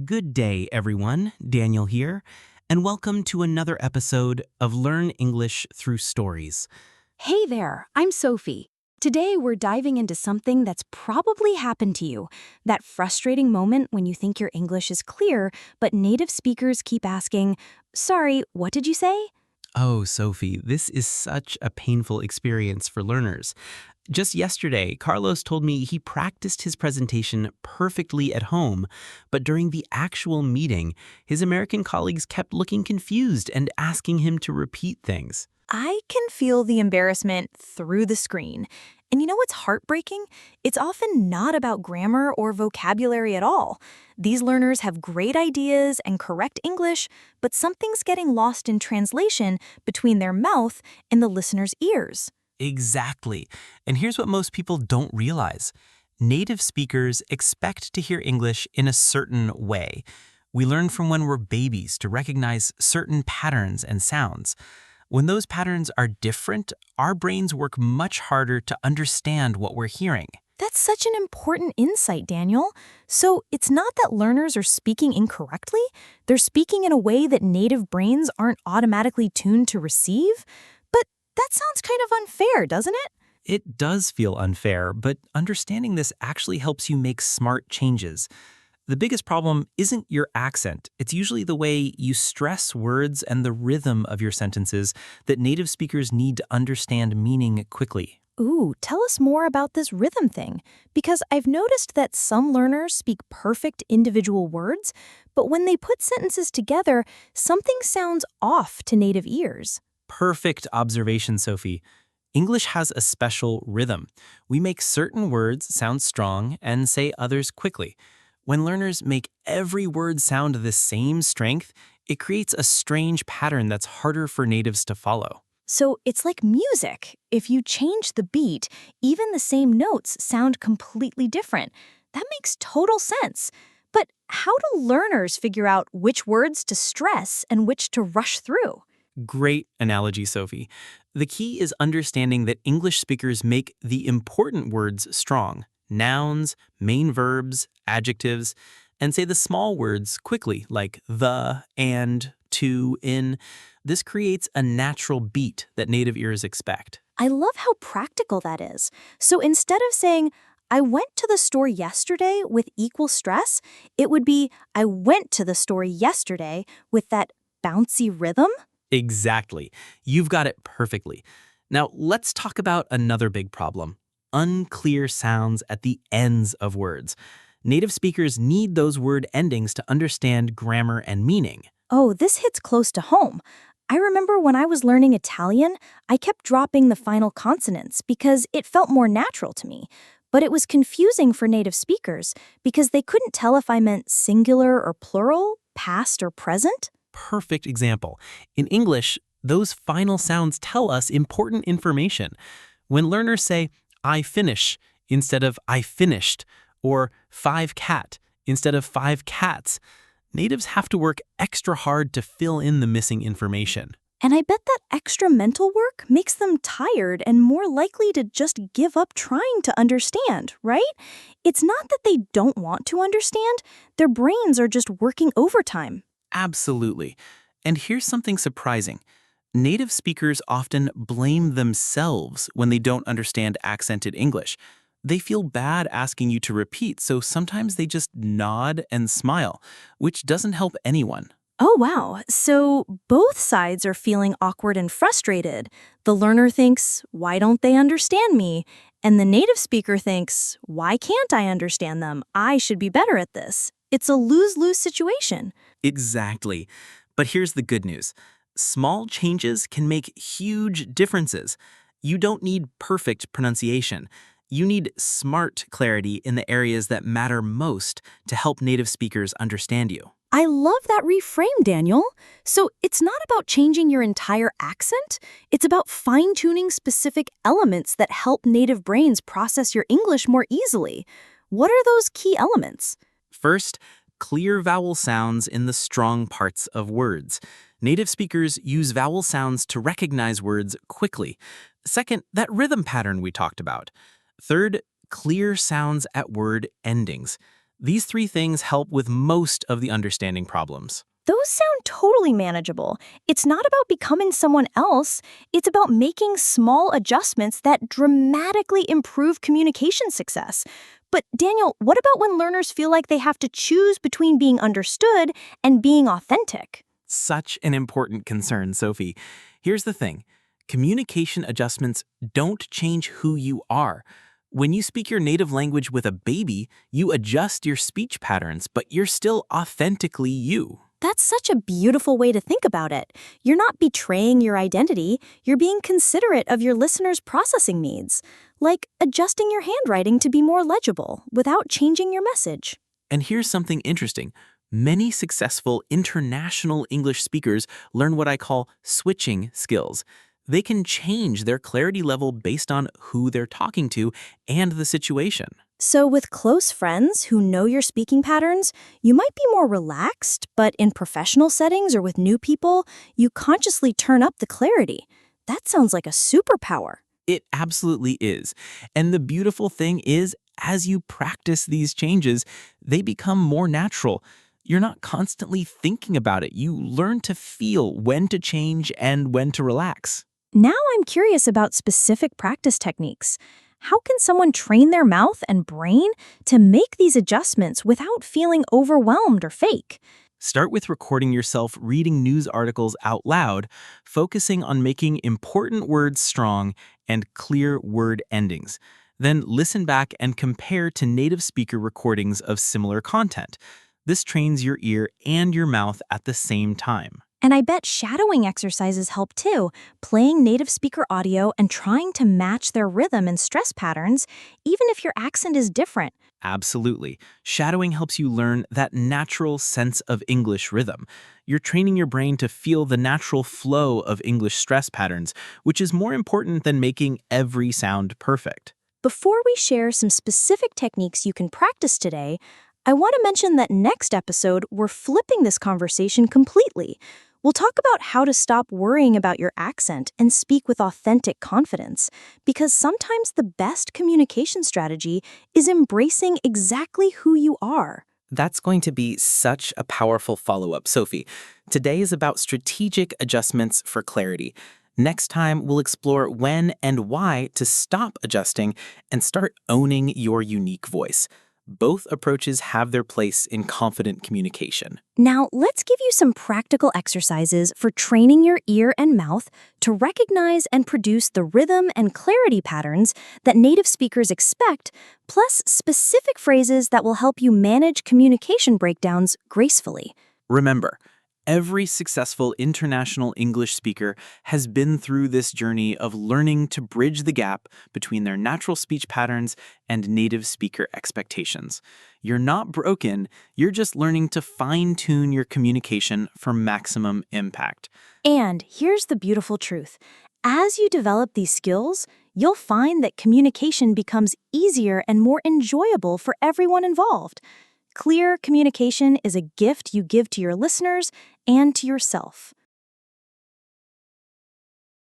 Good day, everyone. Daniel here, and welcome to another episode of Learn English Through Stories. Hey there, I'm Sophie. Today we're diving into something that's probably happened to you. That frustrating moment when you think your English is clear, but native speakers keep asking, "Sorry, what did you say?" Oh, Sophie, this is such a painful experience for learners. Just yesterday, Carlos told me he practiced his presentation perfectly at home, but during the actual meeting, his American colleagues kept looking confused and asking him to repeat things. I can feel the embarrassment through the screen. And you know what's heartbreaking? It's often not about grammar or vocabulary at all. These learners have great ideas and correct English, but something's getting lost in translation between their mouth and the listener's ears. Exactly. And here's what most people don't realize. Native speakers expect to hear English in a certain way. We learn from when we're babies to recognize certain patterns and sounds. When those patterns are different, our brains work much harder to understand what we're hearing. That's such an important insight, Daniel. So it's not that learners are speaking incorrectly, they're speaking in a way that native brains aren't automatically tuned to receive? But that sounds kind of unfair, doesn't it? It does feel unfair, but understanding this actually helps you make smart changes. The biggest problem isn't your accent. It's usually the way you stress words and the rhythm of your sentences that native speakers need to understand meaning quickly. Ooh, tell us more about this rhythm thing, because I've noticed that some learners speak perfect individual words, but when they put sentences together, something sounds off to native ears. Perfect observation, Sophie. English has a special rhythm. We make certain words sound strong and say others quickly. When learners make every word sound the same strength, it creates a strange pattern that's harder for natives to follow. So it's like music. If you change the beat, even the same notes sound completely different. That makes total sense. But how do learners figure out which words to stress and which to rush through? Great analogy, Sophie. The key is understanding that English speakers make the important words strong, nouns, main verbs, adjectives, and say the small words quickly, like the, and, to, in. This creates a natural beat that native ears expect. I love how practical that is. So instead of saying, "I went to the store yesterday" with equal stress, it would be, "I went to the store yesterday" with that bouncy rhythm. Exactly. You've got it perfectly. Now, let's talk about another big problem: unclear sounds at the ends of words. Native speakers need those word endings to understand grammar and meaning. Oh, this hits close to home. I remember when I was learning Italian, I kept dropping the final consonants because it felt more natural to me. But it was confusing for native speakers because they couldn't tell if I meant singular or plural, past or present. Perfect example. In English, those final sounds tell us important information. When learners say, "I finish," instead of "I finished," or "five cat," instead of "five cats," natives have to work extra hard to fill in the missing information. And I bet that extra mental work makes them tired and more likely to just give up trying to understand, right? It's not that they don't want to understand, their brains are just working overtime. Absolutely. And here's something surprising. Native speakers often blame themselves when they don't understand accented English. They feel bad asking you to repeat, so sometimes they just nod and smile, which doesn't help anyone. Oh, wow. So both sides are feeling awkward and frustrated. The learner thinks, "Why don't they understand me?" And the native speaker thinks, "Why can't I understand them? I should be better at this." It's a lose-lose situation. Exactly. But here's the good news. Small changes can make huge differences. You don't need perfect pronunciation. You need smart clarity in the areas that matter most to help native speakers understand you. I love that reframe, Daniel. So it's not about changing your entire accent. It's about fine-tuning specific elements that help native brains process your English more easily. What are those key elements? First, clear vowel sounds in the strong parts of words. Native speakers use vowel sounds to recognize words quickly. Second, that rhythm pattern we talked about. Third, clear sounds at word endings. These three things help with most of the understanding problems. Those sound totally manageable. It's not about becoming someone else. It's about making small adjustments that dramatically improve communication success. But Daniel, what about when learners feel like they have to choose between being understood and being authentic? Such an important concern, Sophie. Here's the thing. Communication adjustments don't change who you are. When you speak your native language with a baby, you adjust your speech patterns, but you're still authentically you. That's such a beautiful way to think about it. You're not betraying your identity, you're being considerate of your listeners' processing needs, like adjusting your handwriting to be more legible without changing your message. And here's something interesting. Many successful international English speakers learn what I call switching skills. They can change their clarity level based on who they're talking to and the situation. So with close friends who know your speaking patterns, you might be more relaxed, but in professional settings or with new people, you consciously turn up the clarity. That sounds like a superpower. It absolutely is. And the beautiful thing is, as you practice these changes, they become more natural. You're not constantly thinking about it. You learn to feel when to change and when to relax. Now I'm curious about specific practice techniques. How can someone train their mouth and brain to make these adjustments without feeling overwhelmed or fake? Start with recording yourself reading news articles out loud, focusing on making important words strong and clear word endings. Then listen back and compare to native speaker recordings of similar content. This trains your ear and your mouth at the same time. And I bet shadowing exercises help too, playing native speaker audio and trying to match their rhythm and stress patterns, even if your accent is different. Absolutely. Shadowing helps you learn that natural sense of English rhythm. You're training your brain to feel the natural flow of English stress patterns, which is more important than making every sound perfect. Before we share some specific techniques you can practice today, I want to mention that next episode, we're flipping this conversation completely. We'll talk about how to stop worrying about your accent and speak with authentic confidence, because sometimes the best communication strategy is embracing exactly who you are. That's going to be such a powerful follow-up, Sophie. Today is about strategic adjustments for clarity. Next time, we'll explore when and why to stop adjusting and start owning your unique voice. Both approaches have their place in confident communication. Now, let's give you some practical exercises for training your ear and mouth to recognize and produce the rhythm and clarity patterns that native speakers expect, plus specific phrases that will help you manage communication breakdowns gracefully. Remember, every successful international English speaker has been through this journey of learning to bridge the gap between their natural speech patterns and native speaker expectations. You're not broken, you're just learning to fine-tune your communication for maximum impact. And here's the beautiful truth. As you develop these skills, you'll find that communication becomes easier and more enjoyable for everyone involved. Clear communication is a gift you give to your listeners and to yourself.